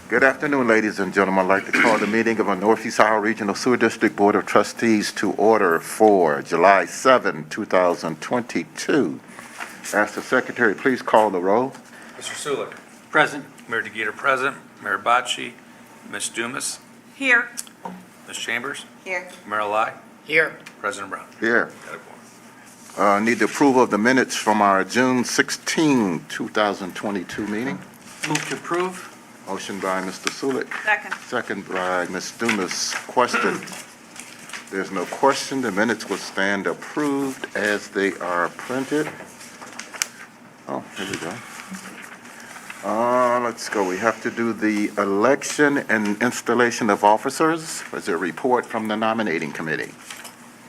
Good afternoon, ladies and gentlemen. I'd like to call the meeting of the Northeast Ohio Regional Sewer District Board of Trustees to order for July 7, 2022. Ask the Secretary, please call the roll. Mr. Sulik. Present. Mayor DeGeeter present. Mayor Bocci. Ms. Dumas. Here. Ms. Chambers. Here. Mayor Lai. Here. President Brown. Here. Got a quorum. Need the approval of the minutes from our June 16, 2022 meeting. Move to approve. Motion by Mr. Sulik, Second. second by Ms. Dumas. Question? There's no question. The minutes will stand approved as they are printed. Oh, here we go. Let's go. We have to do the election and installation of officers. Was there a report from the nominating committee?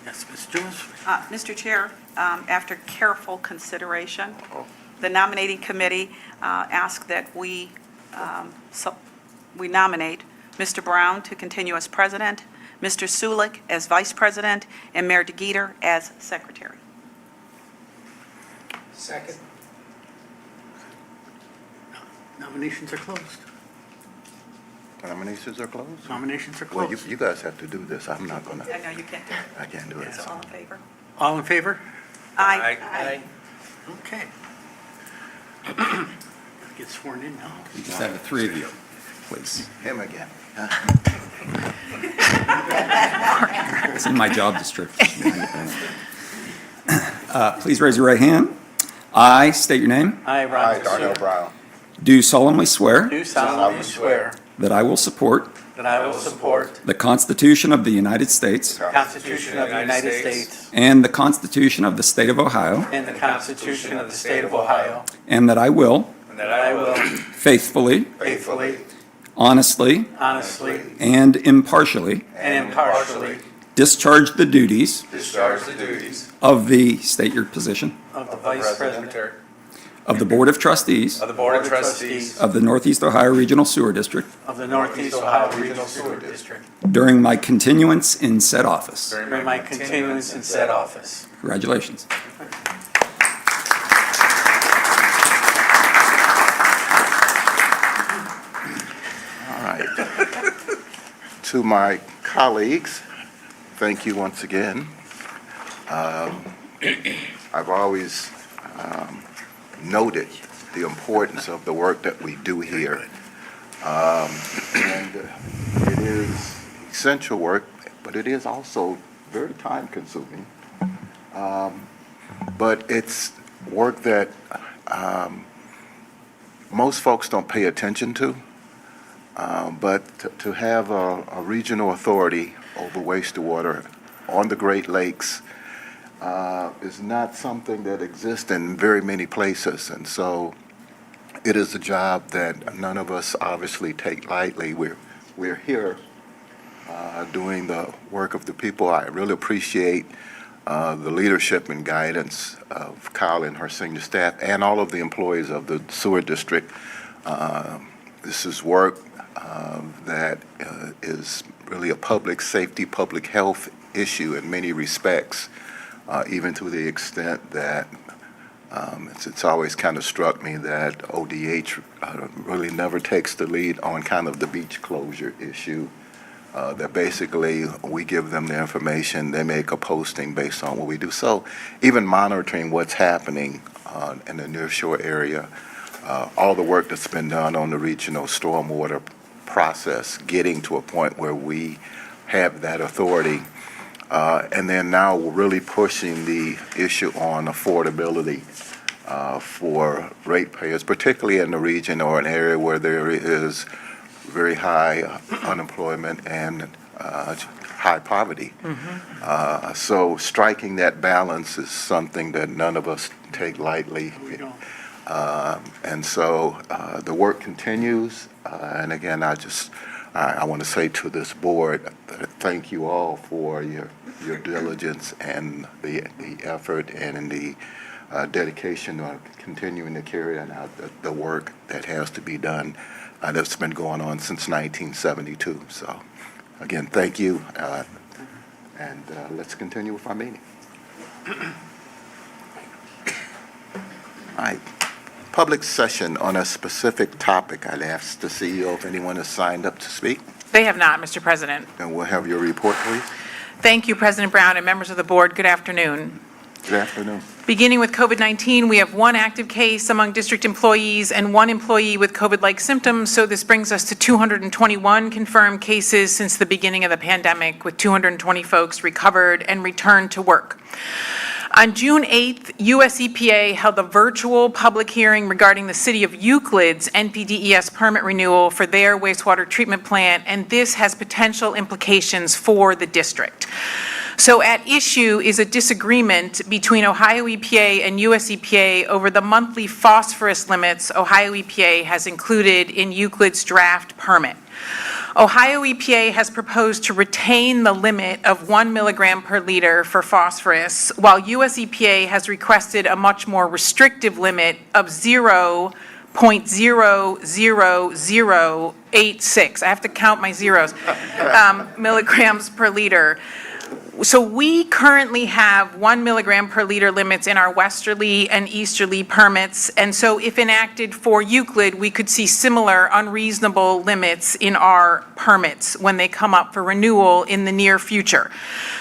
Yes, Ms. Dumas. Mr. Chair, after careful consideration, the nominating committee asked that we nominate Mr. Brown to continue as president, Mr. Sulik as vice president, and Mayor DeGeeter as secretary. Second. Nominations are closed. Nominations are closed? Nominations are Well, closed. you guys have to do this. I'm not gonna, I know you can't do it. I can't do it. So all in favor? All in favor? Aye. Okay. Get sworn in now. You just have the three of you, please. Him again. It's in my job description. Please raise your right hand. I state your name. I, Ron Darnell Brown. Do solemnly swear do solemnly swear that I will support that I will support the Constitution of the United States the Constitution of the United States and the Constitution of the State of Ohio, and the Constitution of the State of Ohio, and that I will and that I will faithfully, faithfully, honestly, honestly, and impartially and impartially discharge the duties Discharge the duties of the, state your position, of the Vice President of the Board of Trustees of the Board of Trustees of the Northeast Ohio Regional Sewer District of the Northeast Ohio Regional Sewer District during my continuance in said office. during my continuance in said office. Congratulations. All right. To my colleagues, thank you once again. I've always noted the importance of the work that we do here. And it is essential work, but it is also very time-consuming. But it's work that most folks don't pay attention to. But to have a regional authority over wastewater on the Great Lakes is not something that exists in very many places. And so it is a job that none of us obviously take lightly. We're here doing the work of the people. I really appreciate the leadership and guidance of Kyle and her senior staff and all of the employees of the sewer district. This is work that is really a public safety, public health issue in many respects, even to the extent that it's always kind of struck me that ODH really never takes the lead on kind of the beach closure issue. That basically we give them the information, they make a posting based on what we do. So even monitoring what's happening in the nearshore area, all the work that's been done on the regional stormwater process, getting to a point where we have that authority, and then now we're really pushing the issue on affordability for ratepayers, particularly in the region or an area where there is very high unemployment and high poverty. So striking that balance is something that none of us take lightly. We don't. And so the work continues. And again, I want to say to this board, thank you all for your diligence and the effort and the dedication of continuing to carry out the work that has to be done. That's been going on since 1972. So, again, thank you, and let's continue with our meeting. All right. public session on a specific topic. I'd ask the CEO if anyone has signed up to speak, They have not, Mr. President. and we'll have your report, please. Thank you, President Brown and members of the board. Good afternoon. Good afternoon. Beginning with COVID-19, we have one active case among district employees and one employee with COVID-like symptoms, so this brings us to 221 confirmed cases since the beginning of the pandemic, with 220 folks recovered and returned to work. On June 8th, US EPA held a virtual public hearing regarding the City of Euclid's NPDES permit renewal for their wastewater treatment plant, and this has potential implications for the district. So at issue is a disagreement between Ohio EPA and US EPA over the monthly phosphorus limits Ohio EPA has included in Euclid's draft permit. Ohio EPA has proposed to retain the limit of 1 milligram per liter for phosphorus, while US EPA has requested a much more restrictive limit of 0.00086. I have to count my zeros, milligrams per liter. So we currently have 1 milligram per liter limits in our westerly and easterly permits, and so if enacted for Euclid, we could see similar unreasonable limits in our permits when they come up for renewal in the near future.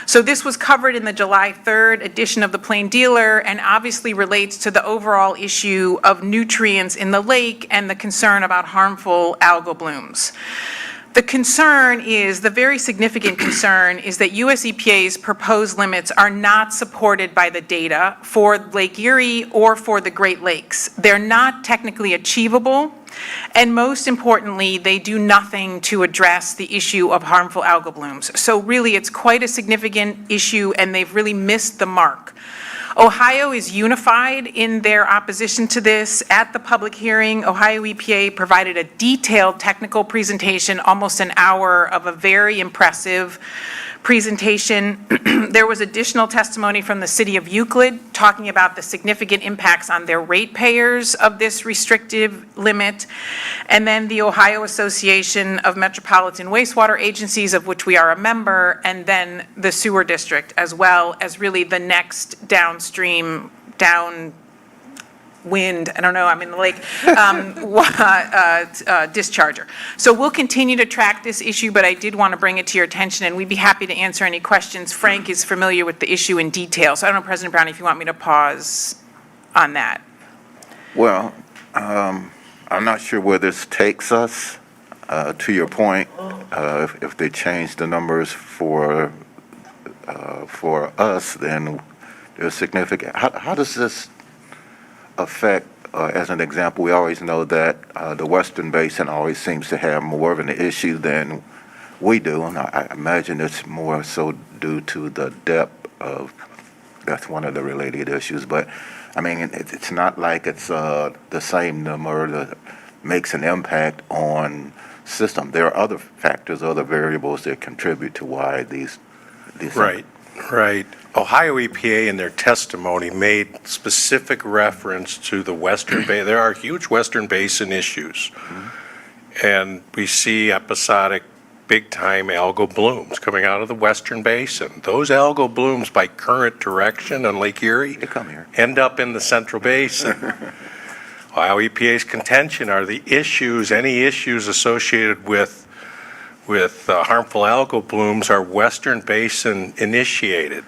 So this was covered in the July 3rd edition of the Plain Dealer and obviously relates to the overall issue of nutrients in the lake and the concern about harmful algal blooms. The concern is, the very significant concern is that US EPA's proposed limits are not supported by the data for Lake Erie or for the Great Lakes. They're not technically achievable, and most importantly, they do nothing to address the issue of harmful algal blooms. So really, it's quite a significant issue, and they've really missed the mark. Ohio is unified in their opposition to this. At the public hearing, Ohio EPA provided a detailed technical presentation, almost an hour of a very impressive presentation. There was additional testimony from the City of Euclid talking about the significant impacts on their ratepayers of this restrictive limit. And then the Ohio Association of Metropolitan Wastewater Agencies, of which we are a member, and then the sewer district, as well as really the next downstream, downwind, I don't know, I'm in the lake, discharger. So we'll continue to track this issue, but I did want to bring it to your attention, and we'd be happy to answer any questions. Frank is familiar with the issue in detail, so I don't know, President Brown, if you want me to pause on that. Well, I'm not sure where this takes us. To your point, if they change the numbers for us, then there's significant. How does this affect, as an example, we always know that the Western Basin always seems to have more of an issue than we do, and I imagine it's more so due to the depth of, that's one of the related issues, but I mean, it's not like it's the same number that makes an impact on system. There are other factors, other variables that contribute to why these Right. Ohio EPA in their testimony made specific reference to the Western Basin. There are huge Western Basin issues. And we see episodic big-time algal blooms coming out of the Western Basin. Those algal blooms, by current direction on Lake Erie, They come here. end up in the Central Basin. Ohio EPA's contention are the issues, any issues associated with harmful algal blooms are Western Basin initiated.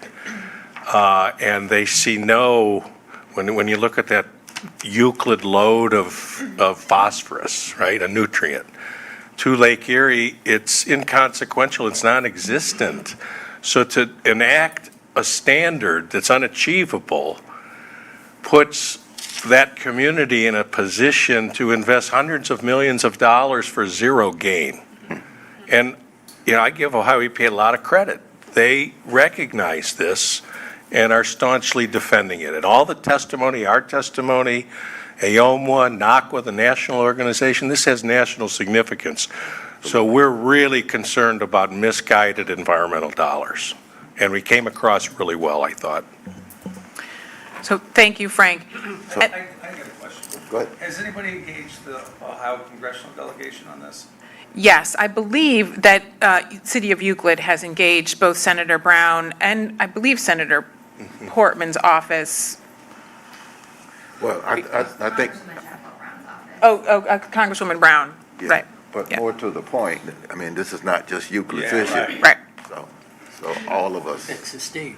And they see when you look at that Euclid load of phosphorus, right, a nutrient, to Lake Erie, it's inconsequential, it's non-existent. So to enact a standard that's unachievable puts that community in a position to invest hundreds of millions of dollars for zero gain. And, I give Ohio EPA a lot of credit. They recognize this and are staunchly defending it. And all the testimony, our testimony, AOMWA, NACWA, the national organization, this has national significance. So we're really concerned about misguided environmental dollars. And we came across really well, I thought. So thank you, Frank. I got a question. Go ahead. Has anybody engaged the Ohio congressional delegation on this? Yes, I believe that City of Euclid has engaged both Senator Brown and I believe Senator Portman's office. Well, I think, Congresswoman Brown, Yeah, right. But yeah. more to the point, I mean, this is not just Euclid's Yeah, issue. Right. So all of us. It's a state.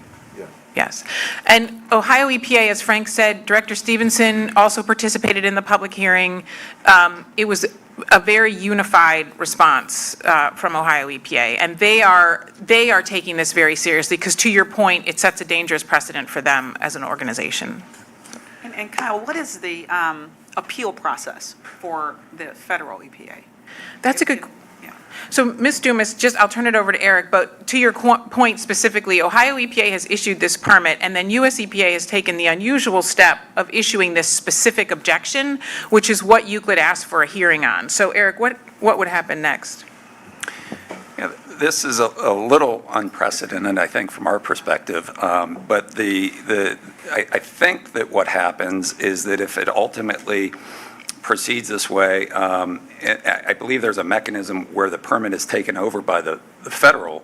Yes. And Ohio EPA, as Frank said, Director Stevenson also participated in the public hearing. It was a very unified response from Ohio EPA, and they are taking this very seriously, because to your point, it sets a dangerous precedent for them as an organization. And Kyle, what is the appeal process for the federal EPA? That's a good. Yeah. So, Ms. Dumas, I'll turn it over to Eric, but to your point specifically, Ohio EPA has issued this permit, and then US EPA has taken the unusual step of issuing this specific objection, which is what Euclid asked for a hearing on. So, Eric, what would happen next? Yeah, this is a little unprecedented, I think, from our perspective. But I think that what happens is that if it ultimately proceeds this way, I believe there's a mechanism where the permit is taken over by the federal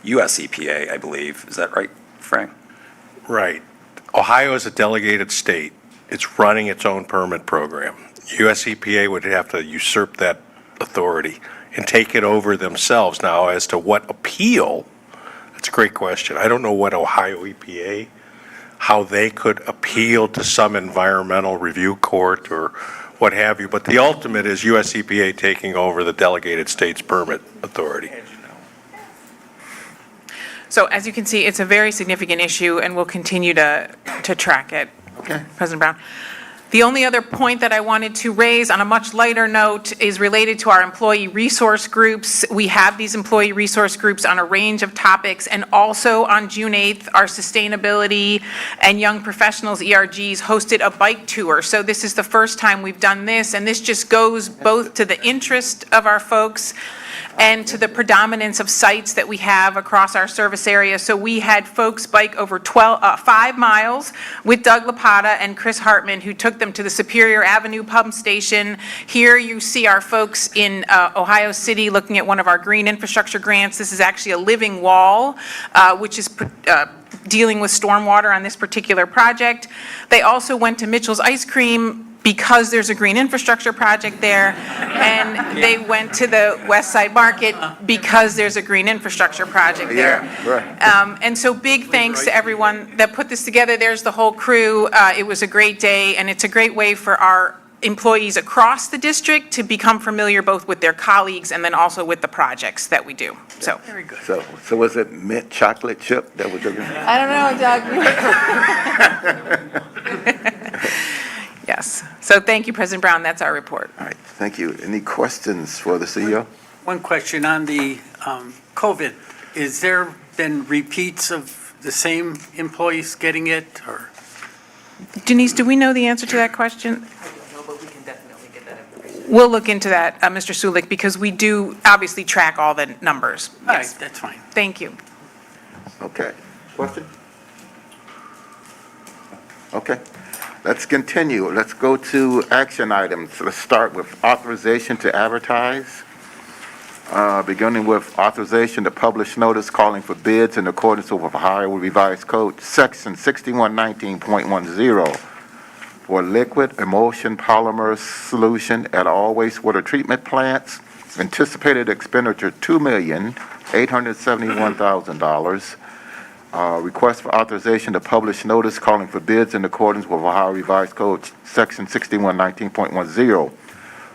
US EPA, I believe. Is that right, Frank? Right. Ohio is a delegated state. It's running its own permit program. US EPA would have to usurp that authority and take it over themselves. Now, as to what appeal, that's a great question. I don't know what Ohio EPA, how they could appeal to some environmental review court or what have you, but the ultimate is US EPA taking over the delegated state's permit authority. So, as you can see, it's a very significant issue, and we'll continue to track it. Okay. President Brown. The only other point that I wanted to raise on a much lighter note is related to our employee resource groups. We have these employee resource groups on a range of topics, and also on June 8th, our Sustainability and Young Professionals ERGs hosted a bike tour. So this is the first time we've done this, and this just goes both to the interest of our folks and to the predominance of sites that we have across our service area. So we had folks bike over 5 miles with Doug Lapata and Chris Hartman, who took them to the Superior Avenue Pump Station. Here you see our folks in Ohio City looking at one of our green infrastructure grants. This is actually a living wall, which is dealing with stormwater on this particular project. They also went to Mitchell's Ice Cream because there's a green infrastructure project there, and they went to the West Side Market because there's a green infrastructure project there. Yeah, right. And so big thanks to everyone that put this together. There's the whole crew. It was a great day, and it's a great way for our employees across the district to become familiar both with their colleagues and then also with the projects that we do. So. Very good. So was it mint chocolate chip that was the? I don't know, Doug. Yes. So thank you, President Brown. That's our report. All right, thank you. Any questions for the CEO? One question on the COVID. Is there been repeats of the same employees getting it, or? Denise, do we know the answer to that question? No, but we can definitely get that information. We'll look into that, Mr. Sulik, because we do obviously track all the numbers. All right, Yes. that's fine. Thank you. Okay. Question? Okay. Let's continue. Let's go to action items. Let's start with authorization to advertise. Beginning with authorization to publish notice calling for bids in accordance with Ohio Revised Code, Section 6119.10, for liquid emulsion polymer solution at all wastewater treatment plants. Anticipated expenditure, $2,871,000. Request for authorization to publish notice calling for bids in accordance with Ohio Revised Code, Section 6119.10,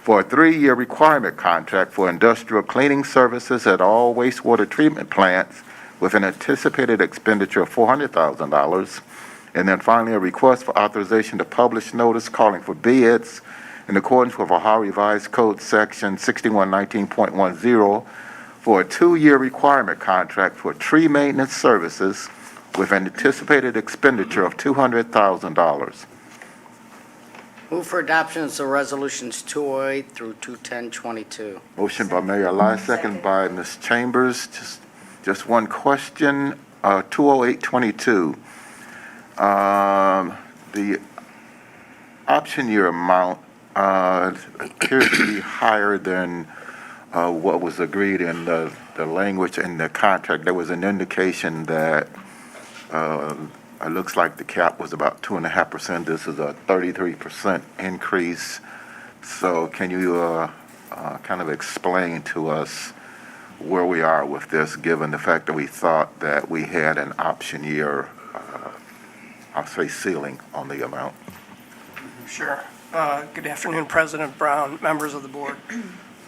for a 3-year requirement contract for industrial cleaning services at all wastewater treatment plants with an anticipated expenditure of $400,000. And then finally, a request for authorization to publish notice calling for bids in accordance with Ohio Revised Code, Section 6119.10, for a 2-year requirement contract for tree maintenance services with an anticipated expenditure of $200,000. Move for adoption of resolutions 208 through 21022. Motion by Mayor Lai, second by Ms. Chambers. Just one question, 20822. The option year amount appears to be higher than what was agreed in the language in the contract. There was an indication that it looks like the cap was about 2.5%. This is a 33% increase. So can you kind of explain to us where we are with this, given the fact that we thought that we had an option year, I'll say ceiling on the amount? Sure. Good afternoon, President Brown, members of the board.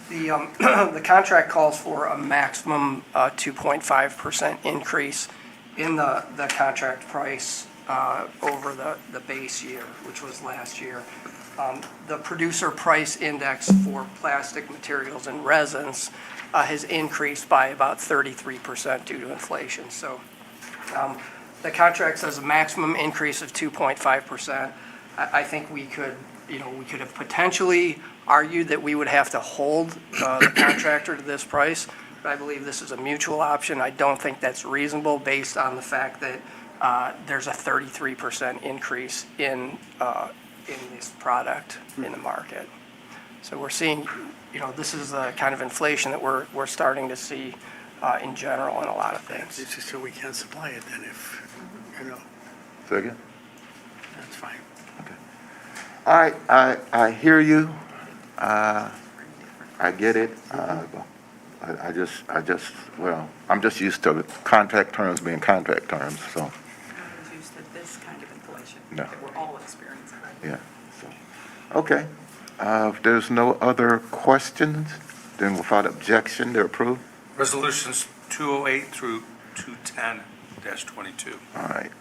The contract calls for a maximum 2.5% increase in the contract price over the base year, which was last year. The producer price index for plastic materials and resins has increased by about 33% due to inflation. So the contract says a maximum increase of 2.5%. I think we could have potentially argued that we would have to hold the contractor to this price, but I believe this is a mutual option. I don't think that's reasonable based on the fact that there's a 33% increase in this product in the market. So we're seeing, this is the kind of inflation that we're starting to see in general in a lot of things. This is so we can't supply it then if, Second? that's fine. All right, I hear you. I get it. I just, I'm just used to contract terms being contract terms, so, No one's used to this kind of inflation No. that we're all experiencing. yeah. So, okay. If there's no other questions, then without objection, they're approved. Resolutions 208 through 210-22. All right,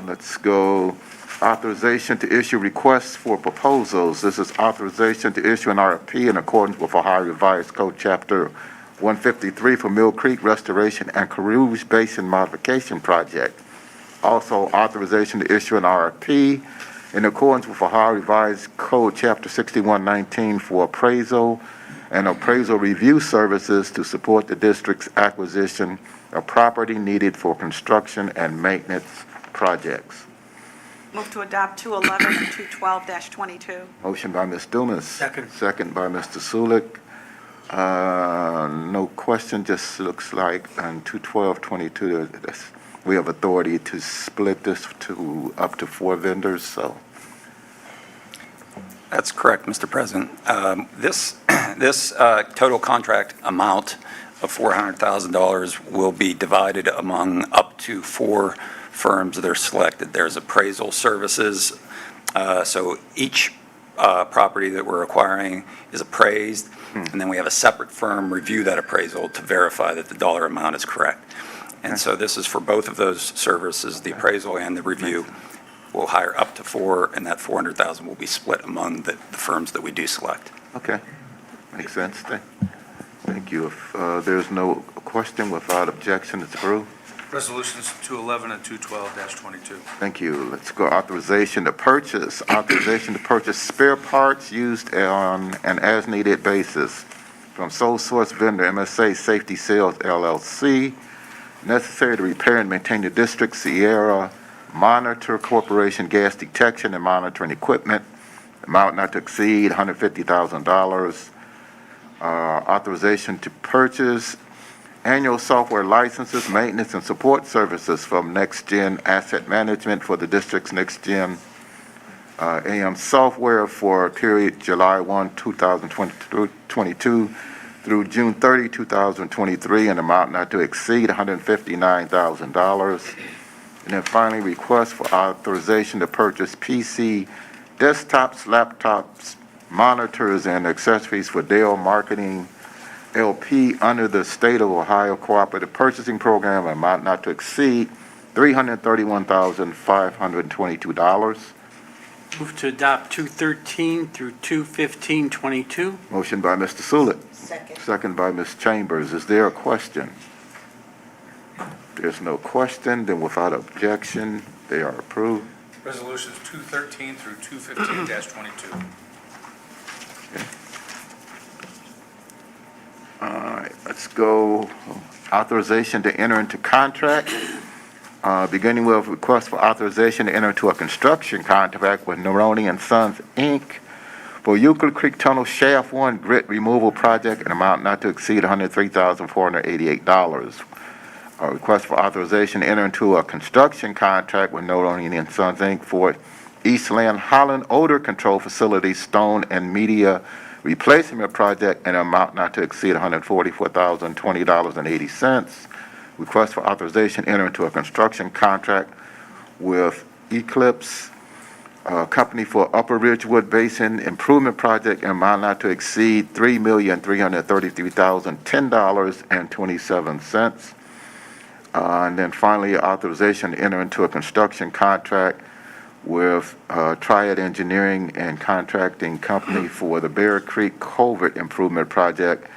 let's go. Authorization to issue requests for proposals. This is authorization to issue an RFP in accordance with Ohio Revised Code Chapter 153 for Mill Creek Restoration and Carouge Basin Modification Project. Also, authorization to issue an RFP in accordance with Ohio Revised Code Chapter 6119 for appraisal and appraisal review services to support the district's acquisition of property needed for construction and maintenance projects. Move to adopt 211 and 212-22. Motion by Ms. Dumas. Second. Second by Mr. Sulik. No question, just looks like on 21222, we have authority to split this to up to 4 vendors, so. That's correct, Mr. President. This total contract amount of $400,000 will be divided among up to 4 firms that are selected. There's appraisal services, so each property that we're acquiring is appraised, and then we have a separate firm review that appraisal to verify that the dollar amount is correct. And so this is for both of those services, the appraisal and the review. We'll hire up to 4, and that $400,000 will be split among the firms that we do select. Okay, makes sense. Thank you. If there's no question, without objection, it's approved. Resolutions 211 and 212-22. Thank you. Let's go authorization to purchase. Authorization to purchase spare parts used on an as-needed basis from sole source vendor MSA Safety Sales LLC, necessary to repair and maintain the district Sierra Monitor Corporation gas detection and monitoring equipment, amount not to exceed $150,000. Authorization to purchase annual software licenses, maintenance, and support services from Next Gen Asset Management for the district's Next Gen AM software for a period July 1, 2022 through June 30, 2023, an amount not to exceed $159,000. And then finally, request for authorization to purchase PC desktops, laptops, monitors, and accessories for Dell Marketing LP under the State of Ohio Cooperative Purchasing Program, amount not to exceed $331,522. Move to adopt 213 through 215-22. Motion by Mr. Sulik. Second. Second by Ms. Chambers. Is there a question? There's no question, then without objection, they are approved. Resolutions 213 through 215-22. All right, let's go. Authorization to enter into contract. Beginning with request for authorization to enter into a construction contract with Neroni and Sons, Inc. for Euclid Creek Tunnel Shaft 1 grit removal project, an amount not to exceed $103,488. A request for authorization to enter into a construction contract with Neroni and Sons, Inc. for Eastland Holland Odor Control Facility Stone and Media Replacement Project in an amount not to exceed $144,020.80. Request for authorization enter into a construction contract with Eclipse Company for Upper Ridgewood Basin Improvement Project in amount not to exceed $3,333,010.27. And then finally, authorization to enter into a construction contract with Triad Engineering and Contracting Company for the Bear Creek Culvert Improvement Project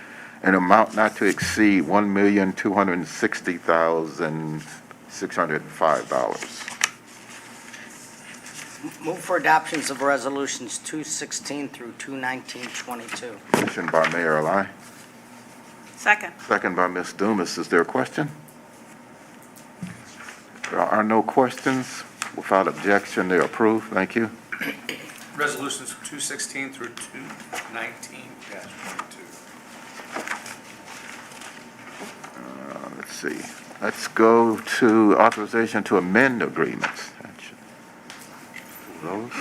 an amount not to exceed $1,260,605. Move for adoptions of resolutions 216 through 21922. Motion by Mayor Lai, Second. second by Ms. Dumas. Is there a question? There are no questions. Without objection, they're approved. Thank you. Resolutions 216 through 219-22. Let's see. Let's go to authorization to amend agreements. Those.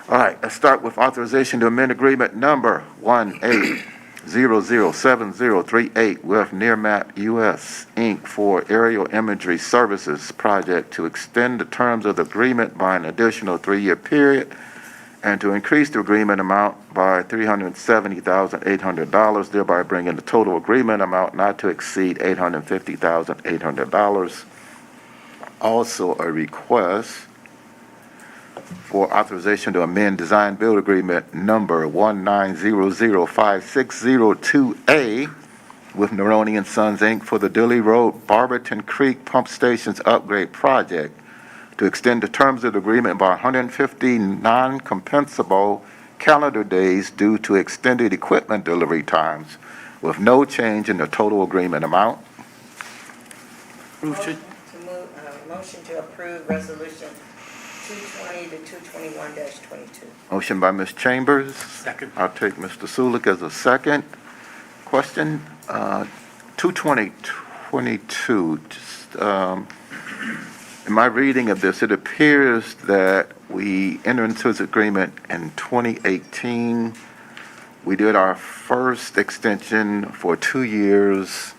All right, let's start with authorization to amend agreement number 18007038 with Nearmap US, Inc. for aerial imagery services project to extend the terms of the agreement by an additional 3-year period and to increase the agreement amount by $370,800, thereby bringing the total agreement amount not to exceed $850,800. Also a request for authorization to amend design build agreement number 1900560-2A with Neroni and Sons, Inc. for the Dilly Road Barberton Creek Pump Stations Upgrade Project to extend the terms of the agreement by 150 non-compensable calendar days due to extended equipment delivery times with no change in the total agreement amount. Move to- Motion to approve resolution 220 to 221-22. Motion by Ms. Chambers. Second. I'll take Mr. Sulik as a second. Question, 22022, just, in my reading of this, it appears that we entered into this agreement in 2018. We did our first extension for 2 years,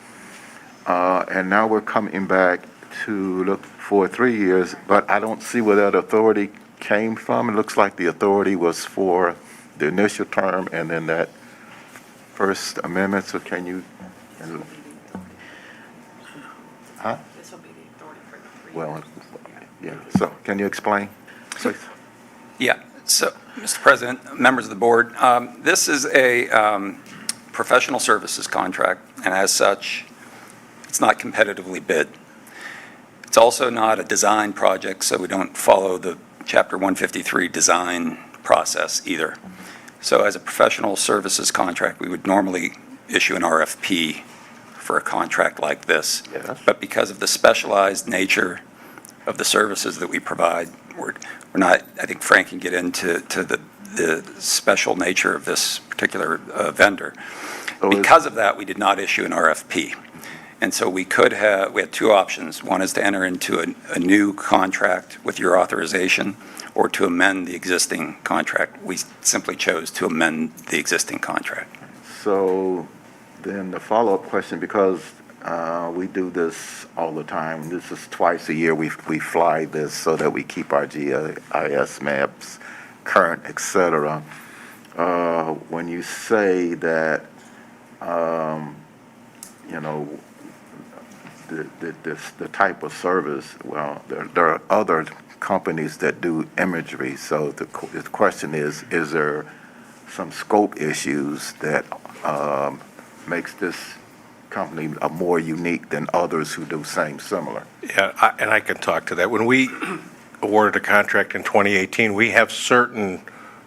and now we're coming back to look for 3 years, but I don't see where that authority came from. It looks like the authority was for the initial term and then that first amendment, so can you? Huh? This will be the authority for the 3 Well, yeah, so can you explain, please? Yeah, so, Mr. President, members of the board, this is a professional services contract, and as such, it's not competitively bid. It's also not a design project, so we don't follow the Chapter 153 design process either. So as a professional services contract, we would normally issue an RFP for a contract like this. Yes. But because of the specialized nature of the services that we provide, we're not, I think Frank can get into the special nature of this particular vendor. Because of that, we did not issue an RFP. And so we had 2 options. One is to enter into a new contract with your authorization or to amend the existing contract. We simply chose to amend the existing contract. So then the follow-up question, because we do this all the time, this is twice a year, we fly this so that we keep our GIS maps current, et cetera. When you say that, you know, the type of service, well, there are other companies that do imagery, so the question is there some scope issues that makes this company more unique than others who do similar? Yeah, and I can talk to that. When we awarded a contract in 2018, we have certain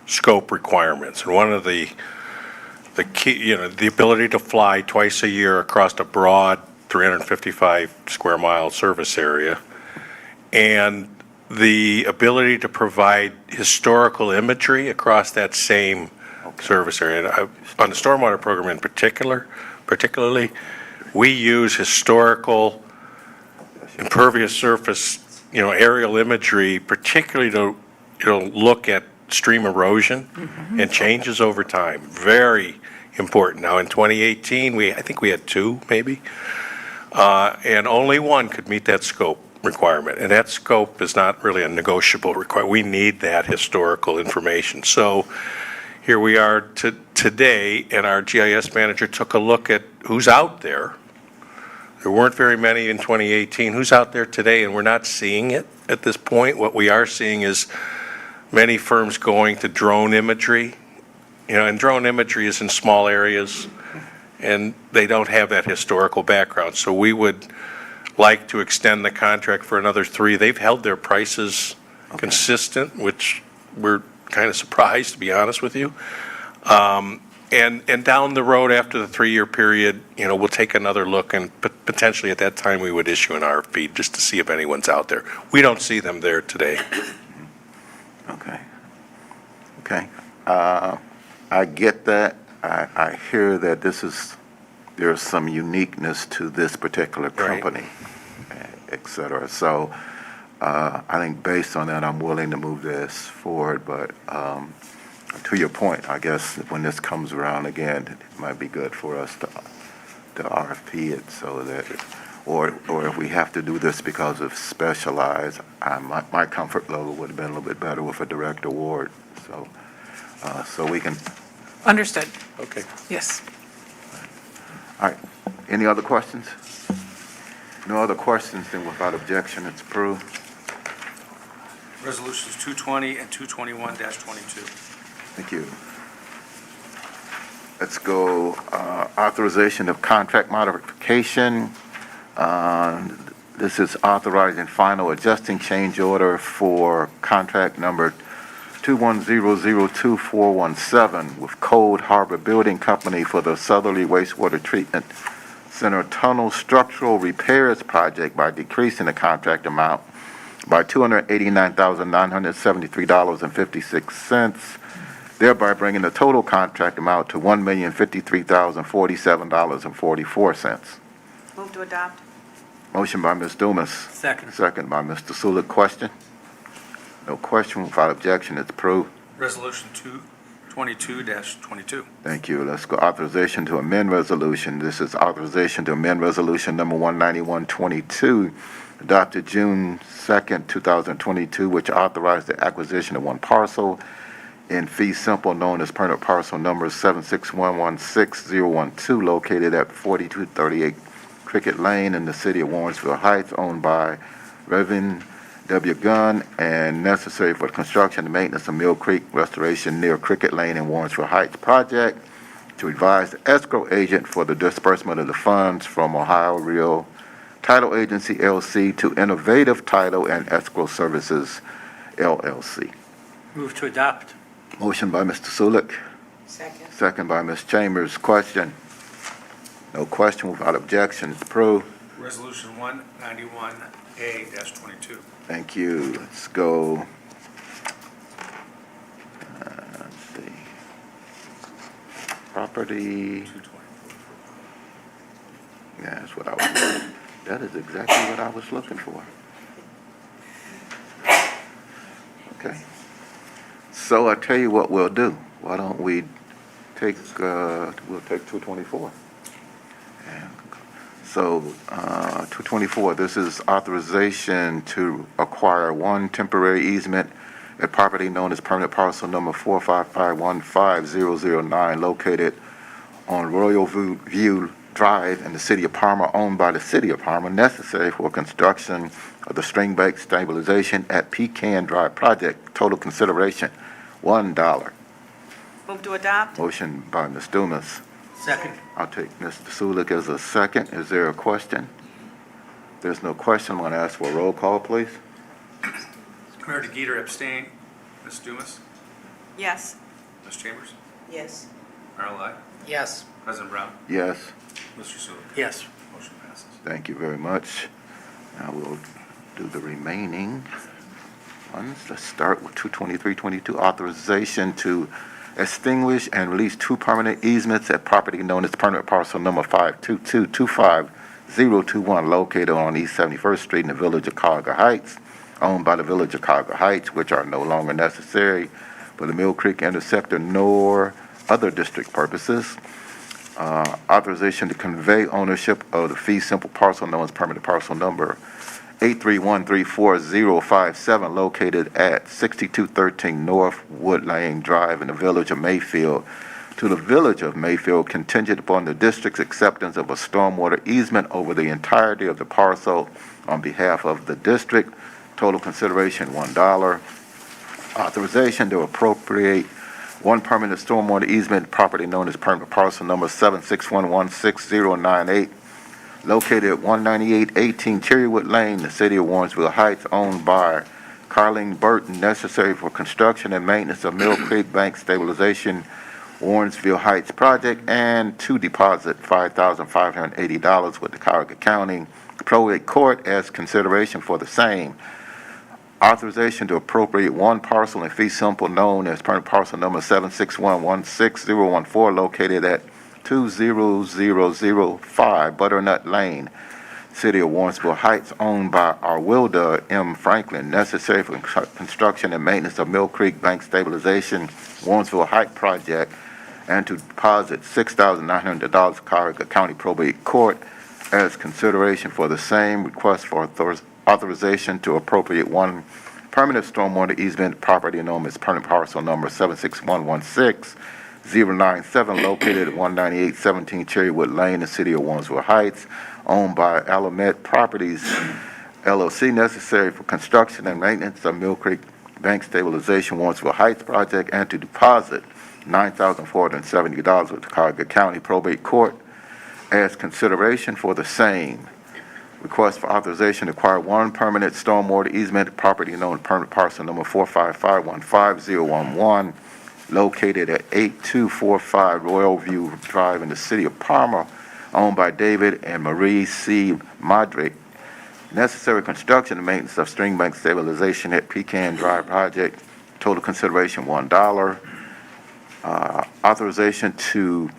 scope requirements, and one of the key, the ability to fly twice a year across a broad 355 square mile service area, and the ability to provide historical imagery across that same service area. On the stormwater program in particularly, we use historical impervious surface, aerial imagery, particularly to it'll look at stream erosion and changes over time. Very important. Now, in 2018, I think we had two, maybe, and only one could meet that scope requirement, and that scope is not really a negotiable requirement. We need that historical information. So here we are today, and our GIS manager took a look at who's out there. There weren't very many in 2018. Who's out there today? And we're not seeing it at this point. What we are seeing is many firms going to drone imagery. And drone imagery is in small areas, and they don't have that historical background. So we would like to extend the contract for another 3. They've held their prices consistent, which we're kind of surprised, to be honest with you. And down the road after the 3-year period, we'll take another look, and potentially at that time we would issue an RFP just to see if anyone's out there. We don't see them there today. Okay. I get that. I hear that there's some uniqueness to this particular company, et cetera. So I think based on that, I'm willing to move this forward. But to your point, I guess when this comes around again, it might be good for us to RFP it so that, or if we have to do this because of specialized, my comfort level would have been a little bit better with a direct award. So we can. Understood. Okay. Yes. All right. Any other questions? No other questions, then without objection, it's approved. Resolutions 220 and 221-22. Thank you. Let's go, authorization of contract modification. This is authorizing final adjusting change order for contract number 21002-417 with Cold Harbor Building Company for the Southerly Wastewater Treatment Center Tunnel Structural Repairs Project by decreasing the contract amount by $289,973.56, thereby bringing the total contract amount to $1,053,047.44. Move to adopt. Motion by Ms. Dumas. Second. Second by Mr. Sulik. Question? No question. Without objection, it's approved. Resolution 222-22. Thank you. Let's go authorization to amend resolution. This is authorization to amend resolution number 19122, adopted June 2nd, 2022, which authorized the acquisition of one parcel in fee simple known as permanent parcel number 76116-012, located at 4238 Cricket Lane in the city of Warrensville Heights, owned by Reverend W. Gunn, and necessary for the construction and maintenance of Mill Creek restoration near Cricket Lane in Warrensville Heights project, to advise the escrow agent for the disbursement of the funds from Ohio Real Title Agency, LC, to Innovative Title and Escrow Services, LLC. Move to adopt. Motion by Mr. Sulik, Second. second by Ms. Chambers. Question? No question. Without objection, it's approved. Resolution 191A-22. Thank you. Let's go. Let's see. Property. 224. Yeah, that's what I was. That is exactly what I was looking for. Okay. So I tell you what we'll do. Why don't we take? We'll take 224. So, 224, this is authorization to acquire one temporary easement at property known as permanent parcel number 45515-009, located on Royal View Drive in the city of Parma, owned by the city of Parma, necessary for construction of the string-based stabilization at Pecan Drive project. Total consideration, $1. Move to adopt. Motion by Ms. Dumas. Second. I'll take Mr. Sulik as a second. Is there a question? If there's no question, I'm going to ask for a roll call, please. Mayor DeGeeter abstain. Ms. Dumas? Yes. Ms. Chambers? Yes. Mayor Lai? Yes. President Brown? Yes, Mr. Sulik? Yes. Motion passes. thank you very much. Now we'll do the remaining ones. Let's start with 22322, authorization to extinguish and release two permanent easements at property known as permanent parcel number 52225-021, located on East 71st Street in the village of Cuyahoga Heights, owned by the Village of Cuyahoga Heights, which are no longer necessary for the Mill Creek Intersector nor other district purposes. Authorization to convey ownership of the fee simple parcel known as permanent parcel number 831344057 located at 6213 North Wood Lane Drive in the Village of Mayfield to the Village of Mayfield contingent upon the district's acceptance of a stormwater easement over the entirety of the parcel on behalf of the district. Total consideration $1. Authorization to appropriate one permanent stormwater easement property known as permanent parcel number 761166098 located at 19818 Cherrywood Lane, the city of Warrensville Heights, owned by Carleen Burton, necessary for construction and maintenance of Mill Creek Bank Stabilization Warrensville Heights project, and to deposit $5,580 with the Cuyahoga County Probate Court as consideration for the same. Authorization to appropriate one parcel in fee simple known as permanent parcel number 761166014 located at 20005 Butternut Lane, City of Warrensville Heights, owned by Arwilda M. Franklin, necessary for construction and maintenance of Mill Creek Bank Stabilization Warrensville Heights project, and to deposit $6,900 Cuyahoga County Probate Court as consideration for the same. Request for authorization to appropriate one permanent stormwater easement property known as permanent parcel number 761166097 located at 19817 Cherrywood Lane, the city of Warrensville Heights, owned by Alamet Properties LLC, necessary for construction and maintenance of Mill Creek Bank Stabilization Warrensville Heights project, and to deposit $9,470 with the Cuyahoga County Probate Court as consideration for the same. Request for authorization to acquire one permanent stormwater easement property known as permanent parcel number 455151011 located at 8245 Royal View Drive in the city of Parma, owned by David and Marie C. Modrick. Necessary construction and maintenance of stream bank stabilization at Pecan Drive project. Total consideration $1. Authorization to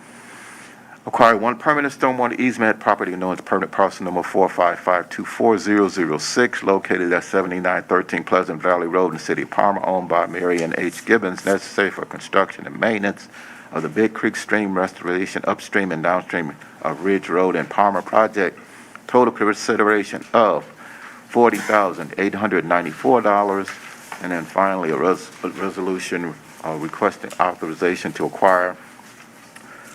acquire one permanent stormwater easement property known as permanent parcel number 455240006 located at 7913 Pleasant Valley Road in the city of Parma, owned by Marion H. Gibbons, necessary for construction and maintenance of the Big Creek Stream restoration upstream and downstream of Ridge Road and Parma project. Total consideration of $40,894. And then finally, a resolution requesting authorization to acquire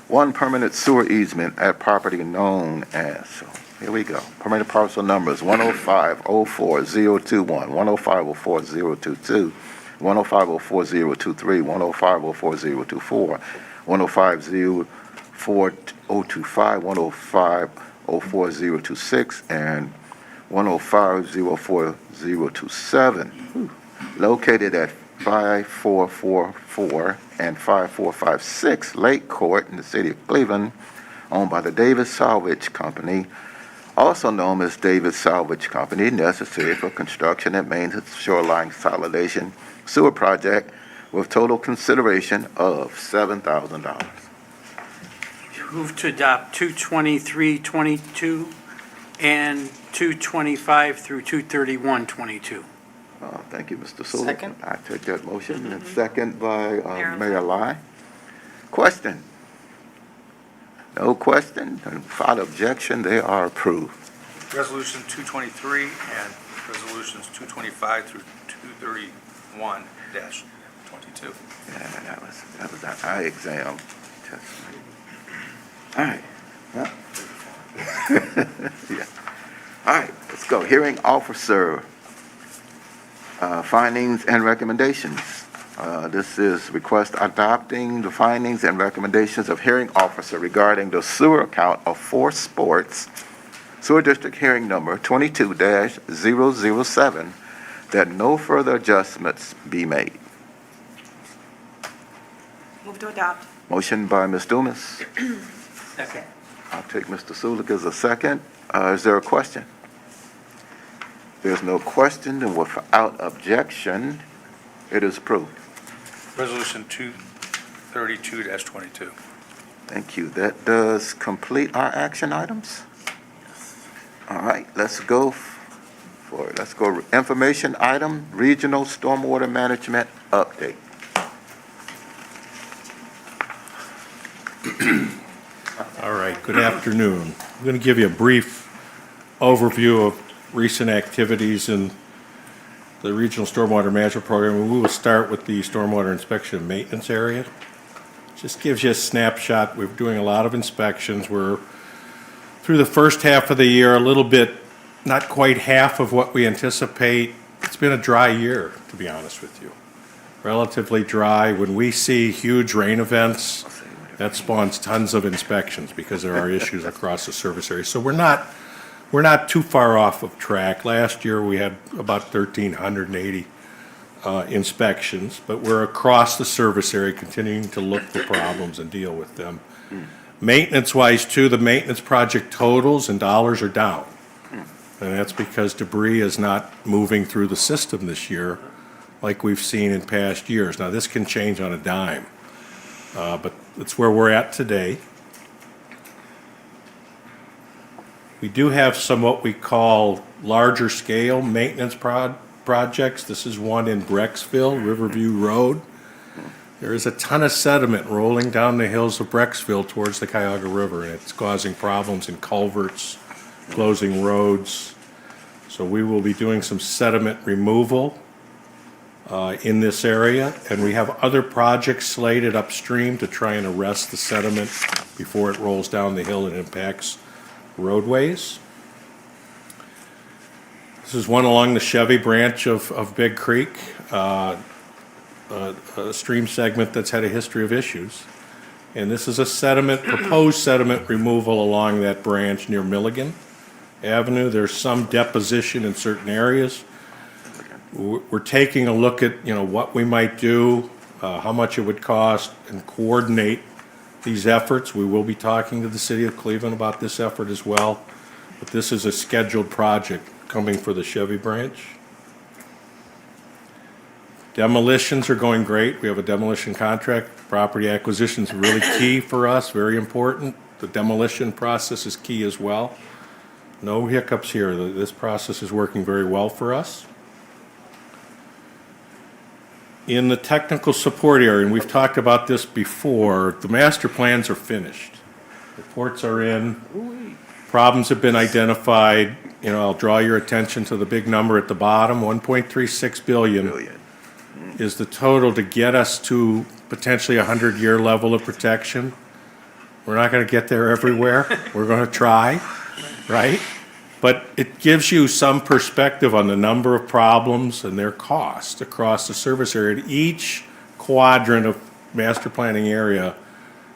one permanent sewer easement at property known as, so here we go, permanent parcel numbers 10504-021, 10504-022, 10504-023, 10504-024, 10504-025, 10504-026, and 10504-027, located at 5444 and 5456 Lake Court in the city of Cleveland, owned by the Davis Salvage Company, also known as Davis Salvage Company, necessary for construction and maintenance of shoreline consolidation sewer project with total consideration of $7,000. Move to adopt 22322 and 225 through 23122. Thank you, Mr. Sullivan. Second. I take that motion, and second by Mayor Lai. Question? No question? And without objection, they are approved. Resolution 223 and resolutions 225 through 231-22. Yeah, that was an eye exam. All right. Yeah. Yeah. All right, let's go. Hearing officer. Findings and recommendations. This is request adopting the findings and recommendations of hearing officer regarding the sewer account of 4 Sports, Sewer District Hearing Number 22-007, that no further adjustments be made. Move to adopt. Motion by Ms. Dumas. Second. I'll take Mr. Sulik as a second. Is there a question? There's no question, and without objection, it is approved. Resolution 232-22. Thank you. That does complete our action items. All right, let's go for it. Let's go, information item, regional stormwater management update. All right, good afternoon. I'm going to give you a brief overview of recent activities in the Regional Stormwater Management Program, and we will start with the stormwater inspection and maintenance area. Just gives you a snapshot. We're doing a lot of inspections. We're through the first half of the year, a little bit, not quite half of what we anticipate. It's been a dry year, to be honest with you. Relatively dry. When we see huge rain events, that spawns tons of inspections because there are issues across the service area. So we're not too far off of track. Last year, we had about 1,380 inspections, but we're across the service area, continuing to look for problems and deal with them. Maintenance-wise, too, the maintenance project totals and dollars are down. And that's because debris is not moving through the system this year like we've seen in past years. Now, this can change on a dime, but that's where we're at today. We do have some what we call larger scale maintenance projects. This is one in Brecksville, Riverview Road. There is a ton of sediment rolling down the hills of Brecksville towards the Cuyahoga River, and it's causing problems in culverts, closing roads. So we will be doing some sediment removal in this area, and we have other projects slated upstream to try and arrest the sediment before it rolls down the hill and impacts roadways. This is one along the Chevy branch of Big Creek, a stream segment that's had a history of issues. And this is a proposed sediment removal along that branch near Milligan Avenue. There's some deposition in certain areas. We're taking a look at, what we might do, how much it would cost, and coordinate these efforts. We will be talking to the city of Cleveland about this effort as well, but this is a scheduled project coming for the Chevy branch. Demolitions are going great. We have a demolition contract. Property acquisition is really key for us, very important. The demolition process is key as well. No hiccups here. This process is working very well for us. In the technical support area, and we've talked about this before, the master plans are finished. Reports are in. Problems have been identified. I'll draw your attention to the big number at the bottom. 1.36 billion is the total to get us to potentially a 100-year level of protection. We're not going to get there everywhere. We're going to try, right? But it gives you some perspective on the number of problems and their cost across the service area. Each quadrant of master planning area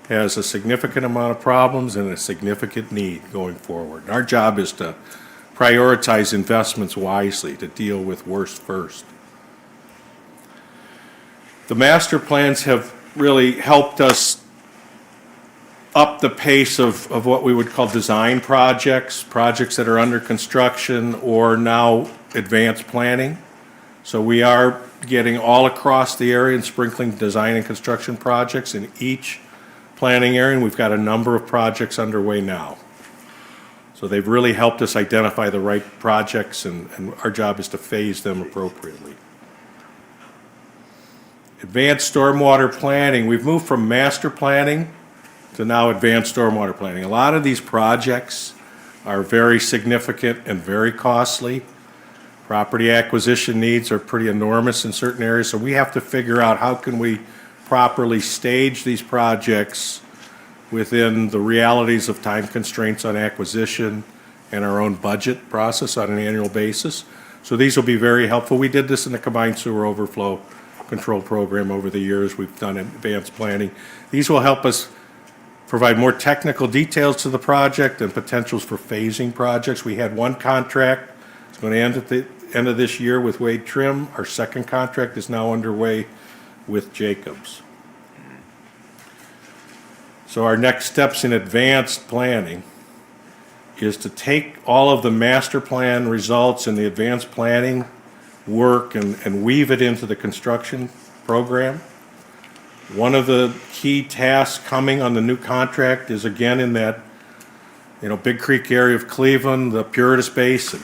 has a significant amount of problems and a significant need going forward. And our job is to prioritize investments wisely to deal with worst first. The master plans have really helped us up the pace of what we would call design projects that are under construction or now advanced planning. So we are getting all across the area and sprinkling design and construction projects in each planning area, and we've got a number of projects underway now. So they've really helped us identify the right projects, and our job is to phase them appropriately. Advanced stormwater planning, we've moved from master planning to now advanced stormwater planning. A lot of these projects are very significant and very costly. Property acquisition needs are pretty enormous in certain areas, so we have to figure out how can we properly stage these projects within the realities of time constraints on acquisition and our own budget process on an annual basis. So these will be very helpful. We did this in the combined sewer overflow control program over the years. We've done advanced planning. These will help us provide more technical details to the project and potentials for phasing projects. We had one contract. It's going to end at the end of this year with Wade Trim. Our second contract is now underway with Jacobs. So our next steps in advanced planning is to take all of the master plan results and the advanced planning work and weave it into the construction program. One of the key tasks coming on the new contract is again in that, Big Creek area of Cleveland, the Puritas Basin.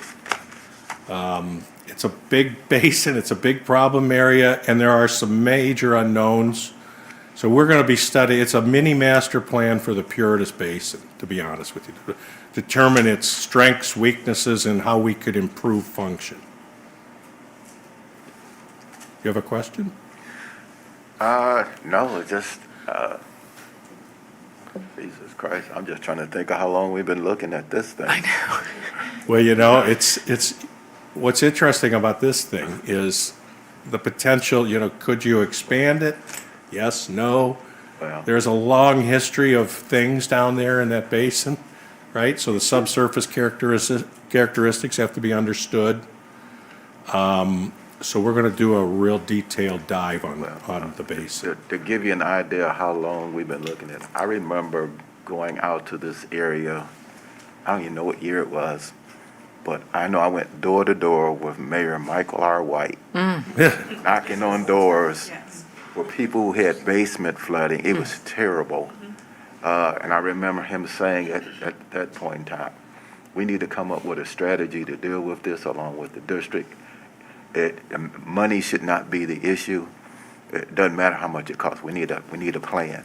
It's a big basin, it's a big problem area, and there are some major unknowns. So we're going to be studying, it's a mini master plan for the Puritas Basin, to be honest with you, to determine its strengths, weaknesses, and how we could improve function. You have a question? No, it's just, Jesus Christ, I'm just trying to think of how long we've been looking at this thing. Well, it's, what's interesting about this thing is the potential, could you expand it? Yes, no. Well, There's a long history of things down there in that basin, right? So the subsurface characteristics have to be understood. So we're going to do a real detailed dive on the basin. to give you an idea of how long we've been looking at it, I remember going out to this area, I don't even know what year it was, but I know I went door to door with Mayor Michael R. White, knocking on doors for people who had basement flooding. It was terrible. And I remember him saying at that point in time, we need to come up with a strategy to deal with this along with the district. Money should not be the issue. It doesn't matter how much it costs. We need a plan.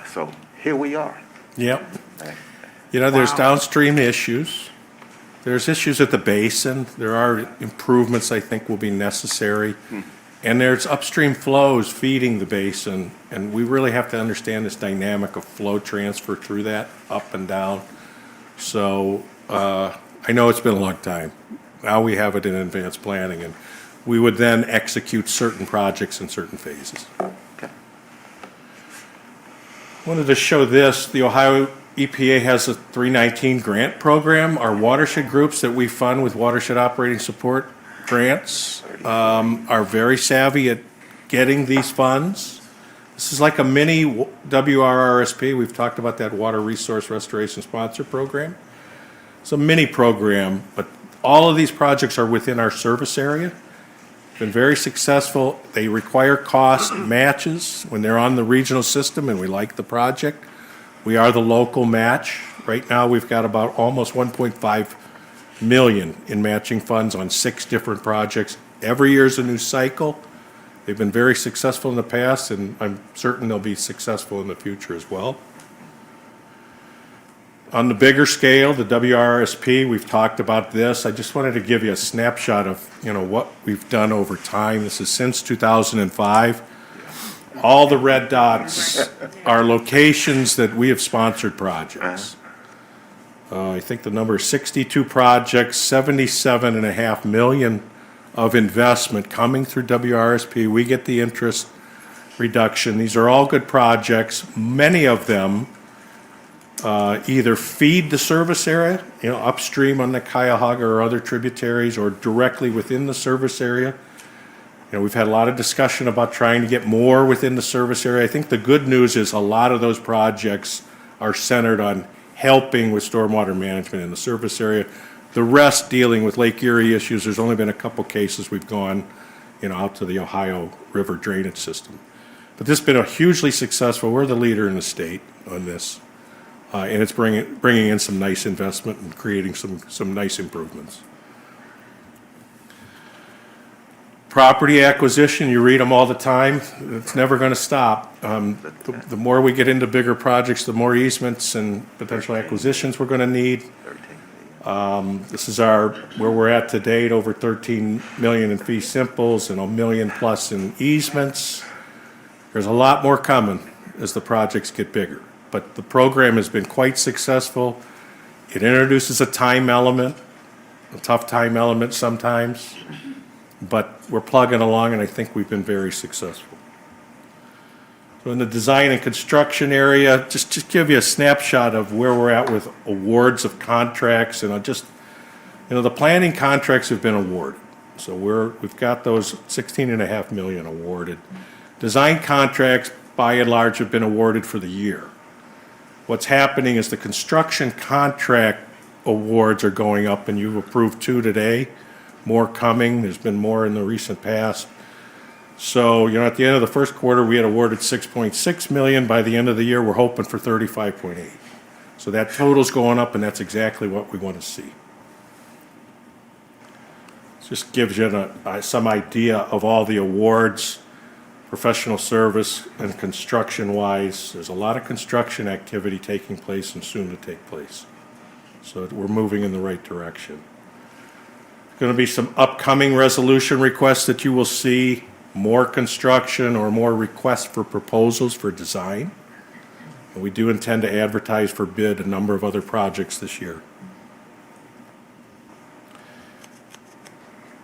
So here we are. Yep. There's downstream issues. There's issues at the basin. There are improvements I think will be necessary. And there's upstream flows feeding the basin, and we really have to understand this dynamic of flow transfer through that, up and down. So I know it's been a long time. Now we have it in advanced planning, and we would then execute certain projects in certain phases. Okay. Wanted to show this. The Ohio EPA has a 319 grant program. Our watershed groups that we fund with watershed operating support grants are very savvy at getting these funds. This is like a mini WRRSP. We've talked about that Water Resource Restoration Sponsor Program. It's a mini program, but all of these projects are within our service area. Been very successful. They require cost matches when they're on the regional system, and we like the project. We are the local match. Right now, we've got about almost 1.5 million in matching funds on 6 different projects. Every year is a new cycle. They've been very successful in the past, and I'm certain they'll be successful in the future as well. On the bigger scale, the WRSP, we've talked about this. I just wanted to give you a snapshot of, what we've done over time. This is since 2005. All the red dots are locations that we have sponsored projects. I think the number is 62 projects, 77.5 million of investment coming through WRSP. We get the interest reduction. These are all good projects. Many of them either feed the service area, upstream on the Cuyahoga or other tributaries, or directly within the service area. We've had a lot of discussion about trying to get more within the service area. I think the good news is a lot of those projects are centered on helping with stormwater management in the service area. The rest dealing with Lake Erie issues. There's only been a couple cases we've gone, out to the Ohio River drainage system. But this has been a hugely successful. We're the leader in the state on this. And it's bringing in some nice investment and creating some nice improvements. Property acquisition, you read them all the time. It's never going to stop. The more we get into bigger projects, the more easements and potential acquisitions we're going to need. This is where we're at to date, over 13 million in fee simples and $1 million plus in easements. There's a lot more coming as the projects get bigger. But the program has been quite successful. It introduces a time element, a tough time element sometimes, but we're plugging along, and I think we've been very successful. So in the design and construction area, just give you a snapshot of where we're at with awards of contracts, and the planning contracts have been awarded. So we've got those 16.5 million awarded. Design contracts, by and large, have been awarded for the year. What's happening is the construction contract awards are going up, and you've approved 2 today, more coming. There's been more in the recent past. So, at the end of the first quarter, we had awarded 6.6 million. By the end of the year, we're hoping for 35.8. So that total's going up, and that's exactly what we want to see. Just gives you some idea of all the awards, professional service and construction-wise. There's a lot of construction activity taking place and soon to take place. So we're moving in the right direction. Going to be some upcoming resolution requests that you will see, more construction or more requests for proposals for design. And we do intend to advertise for bid a number of other projects this year.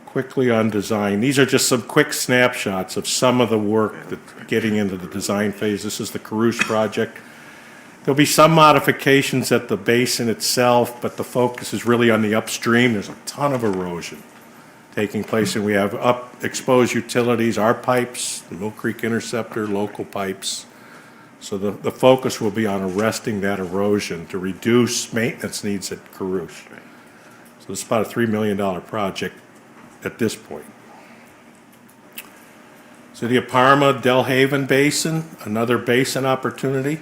Quickly on design, these are just some quick snapshots of some of the work that's getting into the design phase. This is the Carouge project. There'll be some modifications at the basin itself, but the focus is really on the upstream. There's a ton of erosion taking place, and we have exposed utilities, our pipes, the Mill Creek Interceptor, local pipes. So the focus will be on arresting that erosion to reduce maintenance needs at Carouge. So it's about a $3 million project at this point. City of Parma, Delhaven Basin, another basin opportunity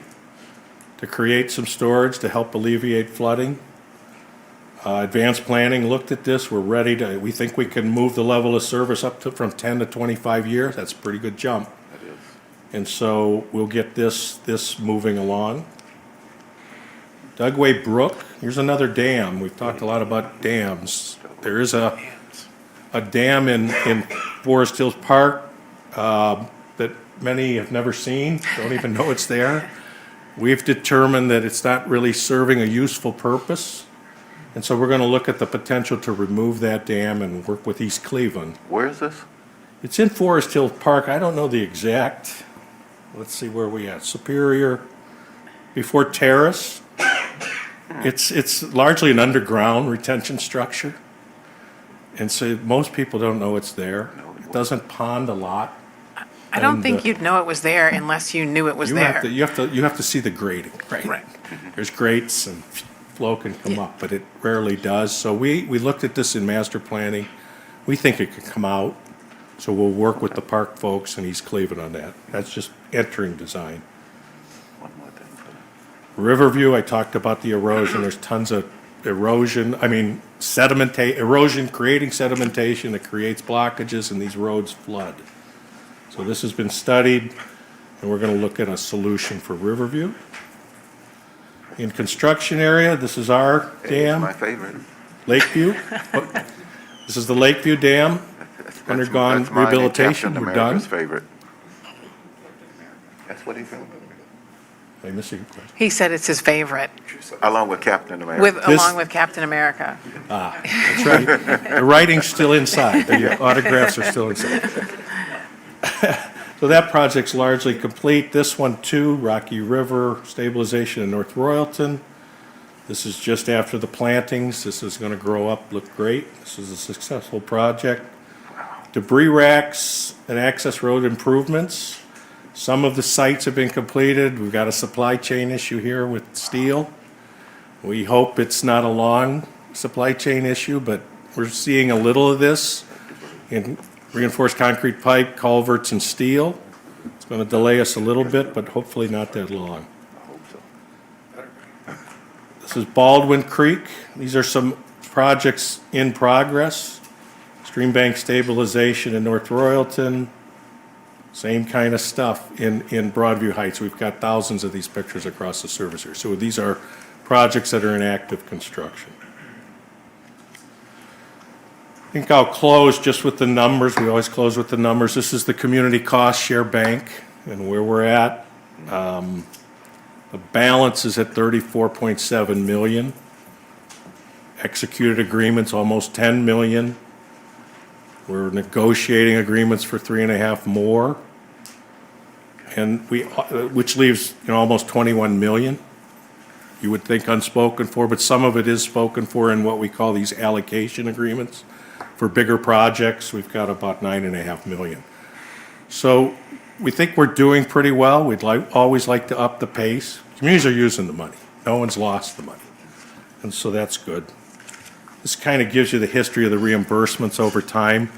to create some storage to help alleviate flooding. Advanced planning looked at this. We're ready to, we think we can move the level of service up to from 10 to 25 years. That's a pretty good jump. And so we'll get this moving along. Dugway Brook, here's another dam. We've talked a lot about dams. There is a dam in Forest Hills Park that many have never seen, don't even know it's there. We've determined that it's not really serving a useful purpose. And so we're going to look at the potential to remove that dam and work with East Cleveland. Where is this? It's in Forest Hills Park. I don't know the exact, let's see where we at. Superior, before Terrace. It's largely an underground retention structure. And so most people don't know it's there. It doesn't pond a lot. I don't think you'd know it was there unless you knew it was there. You have to see the grading, right? Right. There's grates and flow can come up, but it rarely does. So we looked at this in master planning. We think it could come out. So we'll work with the park folks in East Cleveland on that. That's just entering design. Riverview, I talked about the erosion. There's tons of erosion, erosion creating sedimentation that creates blockages and these roads flood. So this has been studied and we're going to look at a solution for Riverview. In construction area, this is our dam. My favorite. Lakeview. This is the Lakeview Dam. Undergone rehabilitation. We're done. Favorite. That's what he said. Am I missing a question? He said it's his favorite, Along with Captain America. along with Captain America. That's right. The writing's still inside. The autographs are still inside. So that project's largely complete. This one too, Rocky River Stabilization in North Royalton. This is just after the plantings. This is going to grow up, look great. This is a successful project. Debris racks and access road improvements. Some of the sites have been completed. We've got a supply chain issue here with steel. We hope it's not a long supply chain issue, but we're seeing a little of this in reinforced concrete pipe, culverts, and steel. It's going to delay us a little bit, but hopefully not that long. This is Baldwin Creek. These are some projects in progress. Stream bank stabilization in North Royalton. Same kind of stuff in Broadview Heights. We've got thousands of these pictures across the service here. So these are projects that are in active construction. I think I'll close just with the numbers. We always close with the numbers. This is the community cost share bank and where we're at. The balance is at $34.7 million. Executed agreements, almost $10 million. We're negotiating agreements for 3.5 more. And which leaves, almost 21 million. You would think unspoken for, but some of it is spoken for in what we call these allocation agreements. For bigger projects, we've got about 9.5 million. So we think we're doing pretty well. We'd always like to up the pace. Communities are using the money. No one's lost the money. And so that's good. This kind of gives you the history of the reimbursements over time.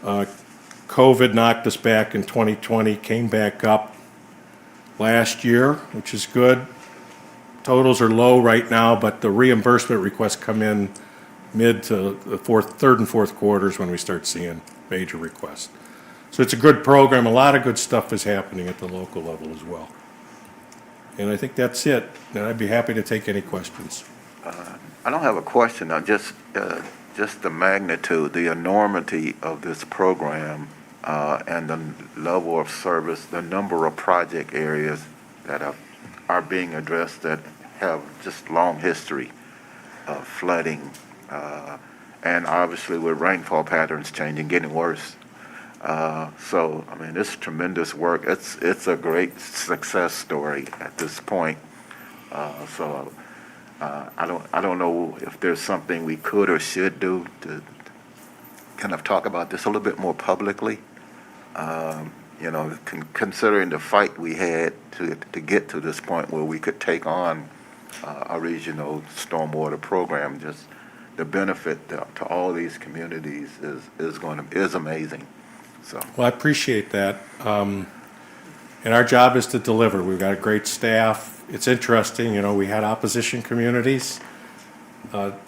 COVID knocked us back in 2020, came back up last year, which is good. Totals are low right now, but the reimbursement requests come in mid to the third and fourth quarters when we start seeing major requests. So it's a good program. A lot of good stuff is happening at the local level as well. And I think that's it. And I'd be happy to take any questions. I don't have a question, just the magnitude, the enormity of this program, and the level of service, the number of project areas that are being addressed that have just long history of flooding, and obviously with rainfall patterns changing, getting worse. So, I mean, it's tremendous work. It's a great success story at this point. So, I don't know if there's something we could or should do to kind of talk about this a little bit more publicly. You know, considering the fight we had to get to this point where we could take on a regional stormwater program, just the benefit to all these communities is amazing. So, Well, I appreciate that. And our job is to deliver. We've got a great staff. It's interesting, you know, we had opposition communities.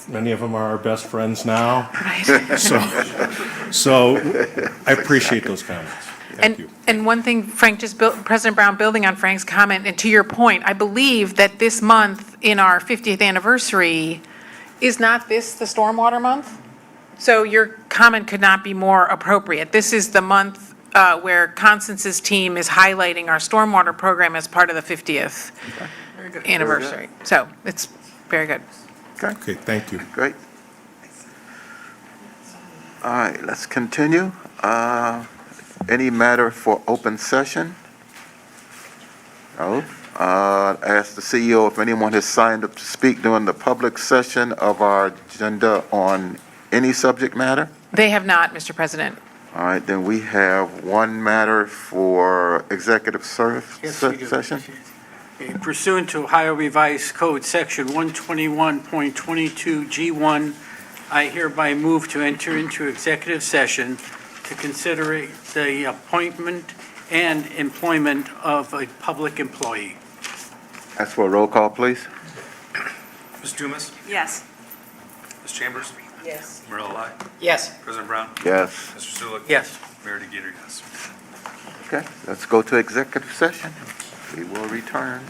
Many of them are our best friends now. Right. So I appreciate those comments. Thank you. And one thing, Frank, President Brown, building on Frank's comment, and to your point, I believe that this month in our 50th anniversary, is not this the Stormwater Month? So your comment could not be more appropriate. This is the month where Constance's team is highlighting our stormwater program as part of the 50th anniversary. So it's very good. Okay, thank you. great. All right, let's continue. Any matter for open session? No. Ask the CEO if anyone has signed up to speak during the public session of our agenda on any subject matter? They have not, Mr. President. All right, then we have one matter for executive Yes, we do. session. Pursuant to Ohio Revised Code, Section 121.22G1, I hereby move to enter into executive session to consider the appointment and employment of a public employee. Ask for a roll call, please. Ms. Dumas? Yes. Ms. Chambers? Yes. Marilla Lai? Yes. President Brown? Yes. Mr. Sulik? Yes. Mayor DeGeeter, yes. Okay, let's go to executive session. We will return.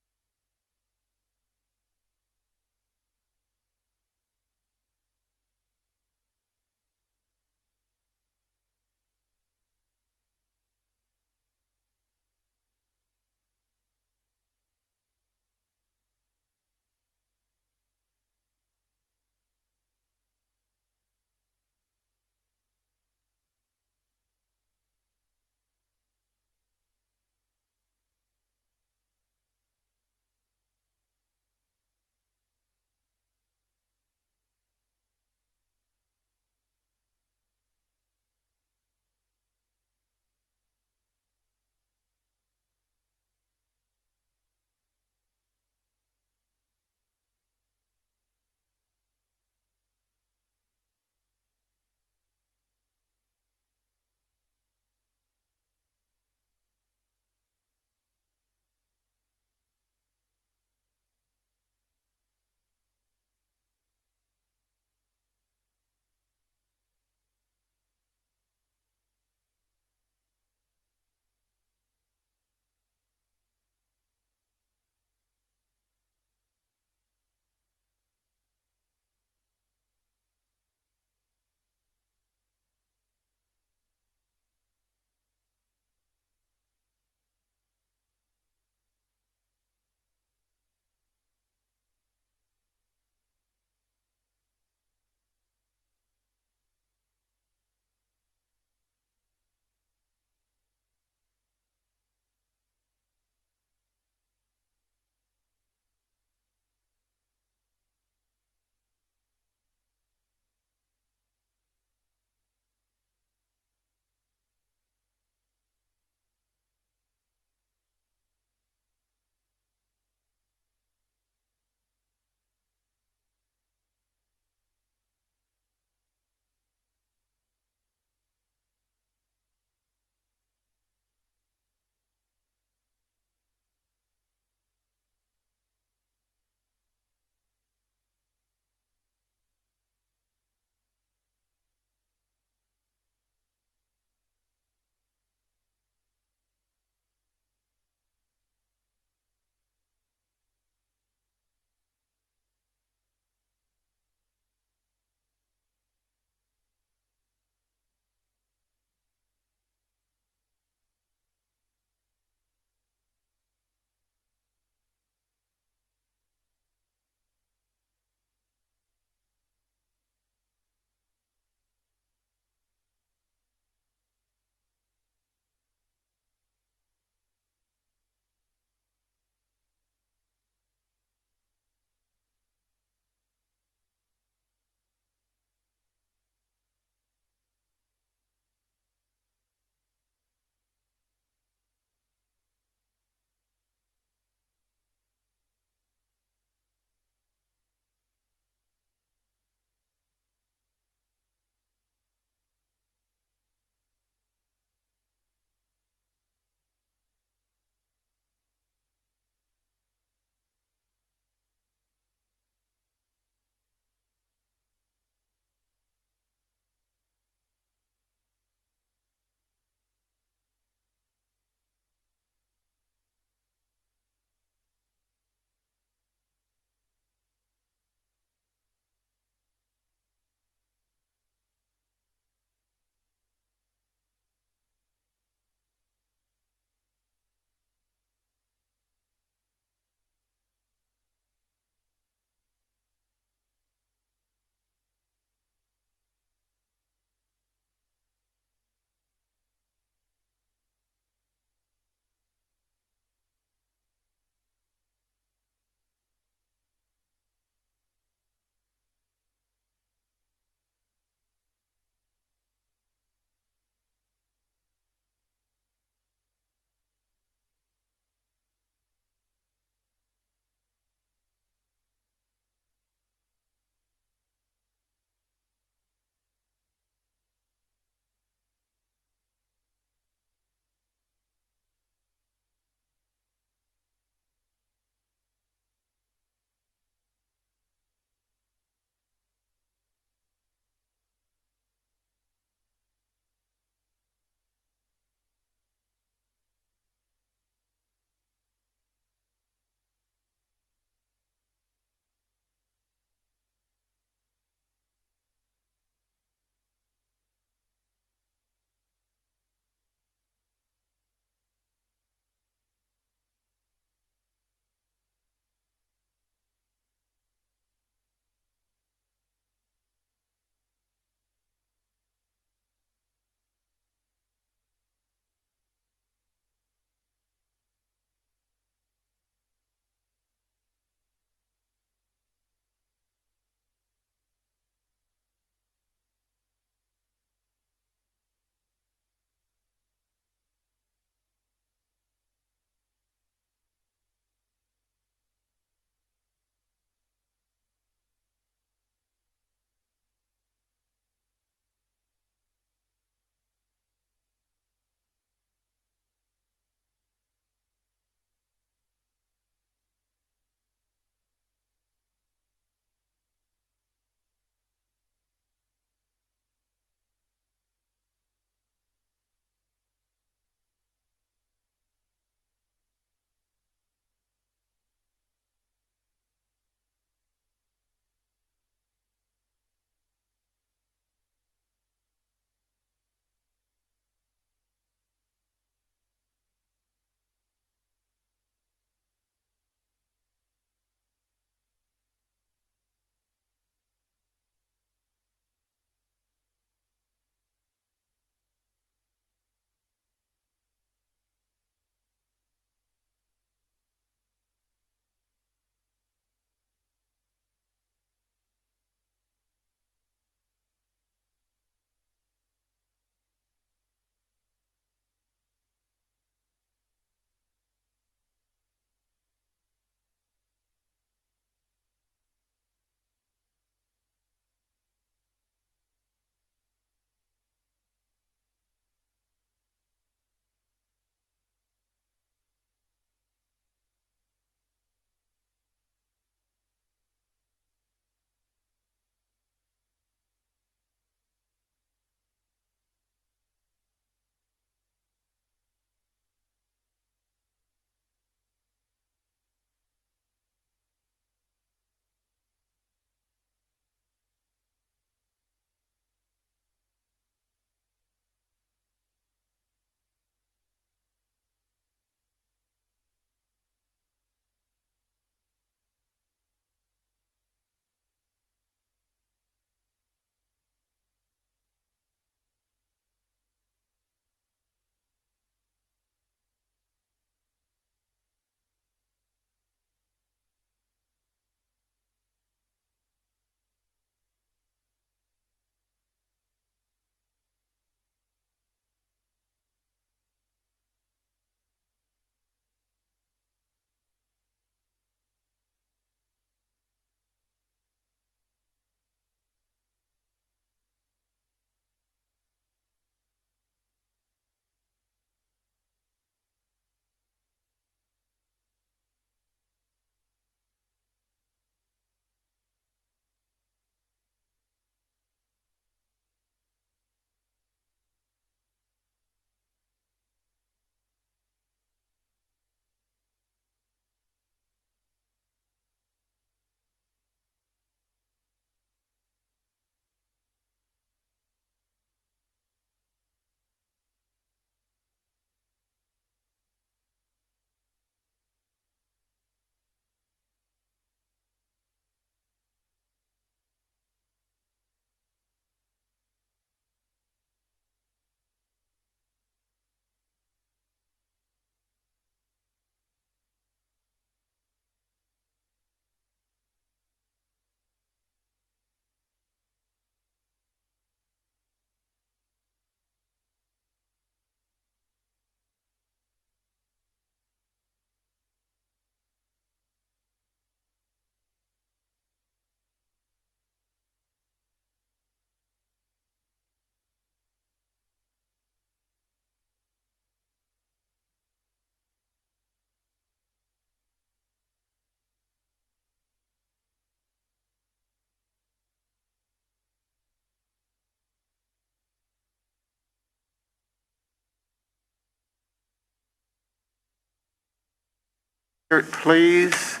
Please,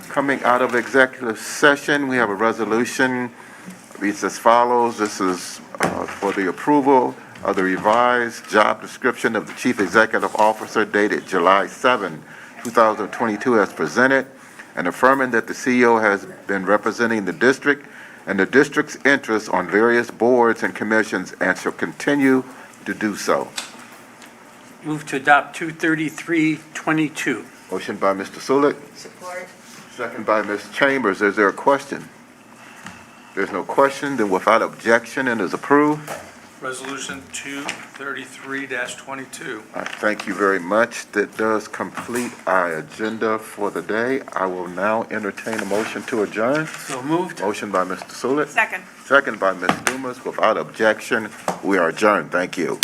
coming out of executive session, we have a resolution, reads as follows. This is for the approval of the revised job description of the Chief Executive Officer dated July 7, 2022 as presented, and affirming that the CEO has been representing the district and the district's interests on various boards and commissions and shall continue to do so. Move to adopt 23322. Motion by Mr. Sulik, Support. second by Ms. Chambers. Is there a question? There's no question, then without objection, and is approved. Resolution 233-22. Thank you very much. That does complete our agenda for the day. I will now entertain a motion to adjourn. So moved. Motion by Mr. Sulik, Second. second by Ms. Dumas. Without objection, we are adjourned. Thank you.